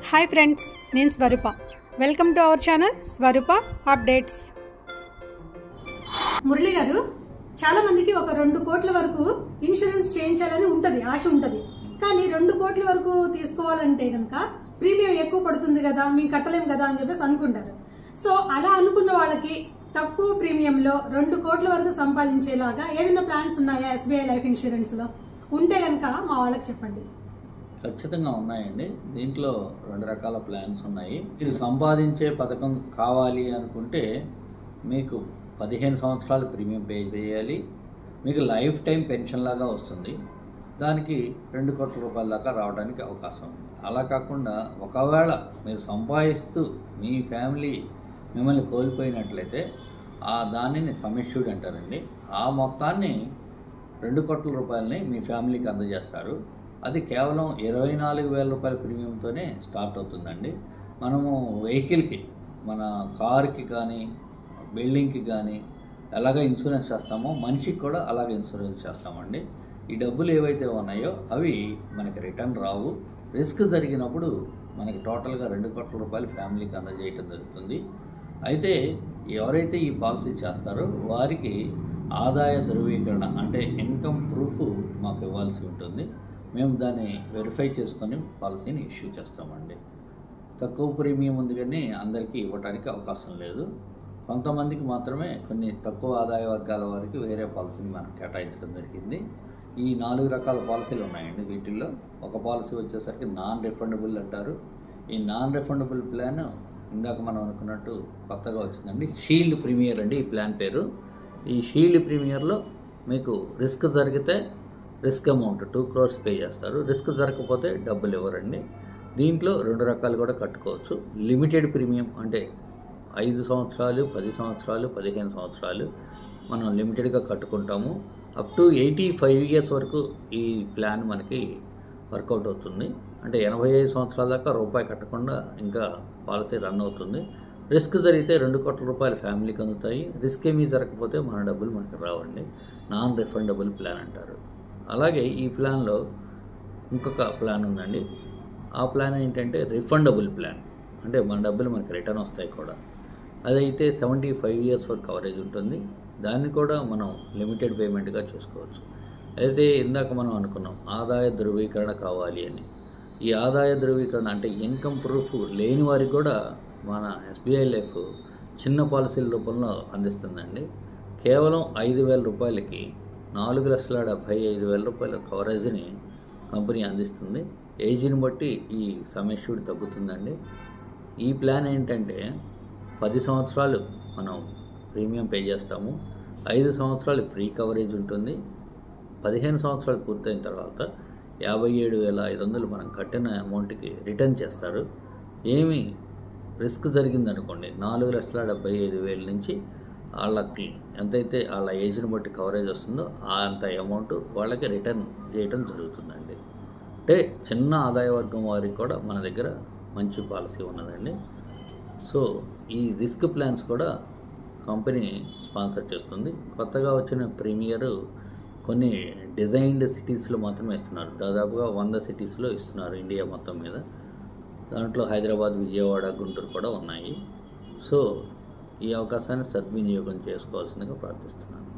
Hi friends, నేను Swaroopa. Welcome to our channel Swaroopa updates. Murali గారు, చాలా మందికి ఒక 2 కోట్ల వరకు ఇన్సూరెన్స్ చేయించాలని ఉంటది, ఆశ ఉంటది. కానీ 2 కోట్ల వరకు తీసుకోవాలంటే కనుక ప్రీమియం ఎక్కువ పడుతుంది కదా, మేము కట్టలేం కదా అని చెప్పేసి అనుకుంటారు. సో అలా అనుకున్న వాళ్ళకి తక్కువ ప్రీమియంలో 2 కోట్ల వరకు సంపాదించేలాగా ఏదైనా ప్లాన్స్ ఉన్నాయా ఎస్బీఐ లైఫ్ ఇన్సూరెన్స్ లో? ఉంటే కనుక మా వాళ్ళకి చెప్పండి. ఖచ్చితంగా ఉన్నాయండి. దీంట్లో 2 రకాల ప్లాన్స్ ఉన్నాయి. మీరు సంపాదించే పథకం కావాలి అనుకుంటే మీకు 15 సంవత్సరాలు ప్రీమియం పే చేయాలి. మీకు లైఫ్ టైం పెన్షన్ లాగా వస్తుంది. దానికి 2 కోట్ల రూపాయల దాకా రావడానికి అవకాశం ఉంది. అలా కాకుండా ఒకవేళ మీరు సంపాదిస్తూ మీ ఫ్యామిలీ మిమ్మల్ని కోల్పోయినట్లయితే దానిని సమ్మిష్యూడ్ అంటారండి. ఆ మొత్తాన్ని 2 కోట్ల రూపాయలని మీ ఫ్యామిలీకి అందజేస్తారు. అది కేవలం 24,000 రూపాయల ప్రీమియంతోనే స్టార్ట్ అవుతుందండి. మనము వెహికల్కి, మన కార్కి కానీ బిల్డింగ్కి కానీ ఎలాగ ఇన్సూరెన్స్ చేస్తామో మనిషికి కూడా అలాగే ఇన్సూరెన్స్ చేస్తామండి. ఈ డబ్బులు ఏవైతే ఉన్నాయో అవి మనకి రిటర్న్ రావు. రిస్క్ జరిగినప్పుడు మనకి టోటల్గా 2 కోట్ల రూపాయలు ఫ్యామిలీకి అందజేయటం జరుగుతుంది. అయితే ఎవరైతే ఈ పాలసీ చేస్తారో వారికి ఆదాయ ధృవీకరణ అంటే ఇన్కమ్ ప్రూఫ్ మాకు ఇవ్వాల్సి ఉంటుంది. మేము దాన్ని వెరిఫై చేసుకొని పాలసీని ఇష్యూ చేస్తామండి. తక్కువ ప్రీమియం ఉంది కానీ అందరికీ ఇవ్వడానికి అవకాశం లేదు. కొంతమందికి మాత్రమే, కొన్ని తక్కువ ఆదాయ వర్గాల వారికి వేరే పాలసీని మనం కేటాయించడం జరిగింది. ఈ 4 రకాల పాలసీలు ఉన్నాయండి. వీటిల్లో ఒక పాలసీ వచ్చేసరికి నాన్ రిఫండబుల్ అంటారు. ఈ నాన్ రిఫండబుల్ ప్లాన్ ఇందాక మనం అనుకున్నట్టు కొత్తగా వచ్చిందండి. షీల్డ్ ప్రీమియర్ అండి ఈ ప్లాన్ పేరు. ఈ షీల్డ్ ప్రీమియర్లో మీకు రిస్క్ జరిగితే రిస్క్ అమౌంట్ 2 crores పే చేస్తారు. రిస్క్ జరగకపోతే డబ్బులు ఇవ్వరండి. దీంట్లో 2 రకాలు కూడా కట్టుకోవచ్చు. లిమిటెడ్ ప్రీమియం అంటే 5 సంవత్సరాలు, 10 సంవత్సరాలు, 15 సంవత్సరాలు మనం లిమిటెడ్గా కట్టుకుంటాము. అప్ టు 85 years వరకు ఈ ప్లాన్ మనకి వర్కౌట్ అవుతుంది. అంటే 85 సంవత్సరాల దాకా రూపాయి కట్టకుండా ఇంకా పాలసీ రన్ అవుతుంది. రిస్క్ జరిగితే 2 కోట్ల రూపాయలు ఫ్యామిలీకి అందుతాయి. రిస్క్ ఏమీ జరగకపోతే మన డబ్బులు మనకి రావండి. నాన్ రిఫండబుల్ ప్లాన్ అంటారు. అలాగే ఈ ప్లాన్లో ఇంకొక ప్లాన్ ఉందండి. ఆ ప్లాన్ ఏంటంటే రిఫండబుల్ ప్లాన్. అంటే మన డబ్బులు మనకి రిటర్న్ వస్తాయి కూడా. అదైతే 75 years వరకు కవరేజ్ ఉంటుంది. దాన్ని కూడా మనం లిమిటెడ్ పేమెంట్గా చూసుకోవచ్చు. అయితే ఇందాక మనం అనుకున్నాం ఆదాయ ధృవీకరణ కావాలి అని. ఈ ఆదాయ ధృవీకరణ అంటే ఇన్కమ్ ప్రూఫ్ లేని వారికి కూడా మన ఎస్బీఐ లైఫ్ చిన్న పాలసీల రూపంలో అందిస్తుందండి. కేవలం 5,000 రూపాయలకి 4,75,000 రూపాయల కవరేజ్ని కంపెనీ అందిస్తుంది. ఏజ్ని బట్టి ఈ సమ్మిష్యూడ్ తగ్గుతుందండి. ఈ ప్లాన్ ఏంటంటే 10 సంవత్సరాలు మనం ప్రీమియం పే చేస్తాము. 5 సంవత్సరాలు ఫ్రీ కవరేజ్ ఉంటుంది. 15 సంవత్సరాలు పూర్తయిన తర్వాత 57,500 మనం కట్టిన అమౌంట్కి రిటర్న్ చేస్తారు. ఏమి రిస్క్ జరిగిందనుకోండి 4,75,000 నుంచి వాళ్ళకి ఎంతైతే వాళ్ళ ఏజ్ని బట్టి కవరేజ్ వస్తుందో అంత అమౌంట్ వాళ్ళకి రిటర్న్ చేయటం జరుగుతుందండి. అంటే చిన్న ఆదాయ వర్గం వారికి కూడా మన దగ్గర మంచి పాలసీ ఉన్నదండి. సో ఈ రిస్క్ ప్లాన్స్ కూడా కంపెనీ స్పాన్సర్ చేస్తుంది. కొత్తగా వచ్చిన ప్రీమియర్ కొన్ని డిజైన్డ్ సిటీస్లో మాత్రమే ఇస్తున్నారు. దాదాపుగా 100 సిటీస్లో ఇస్తున్నారు ఇండియా మొత్తం మీద. దాంట్లో హైదరాబాద్, విజయవాడ, గుంటూరు కూడా ఉన్నాయి. సో ఈ అవకాశాన్ని సద్వినియోగం చేసుకోవాల్సిందిగా ప్రార్థిస్తున్నాను.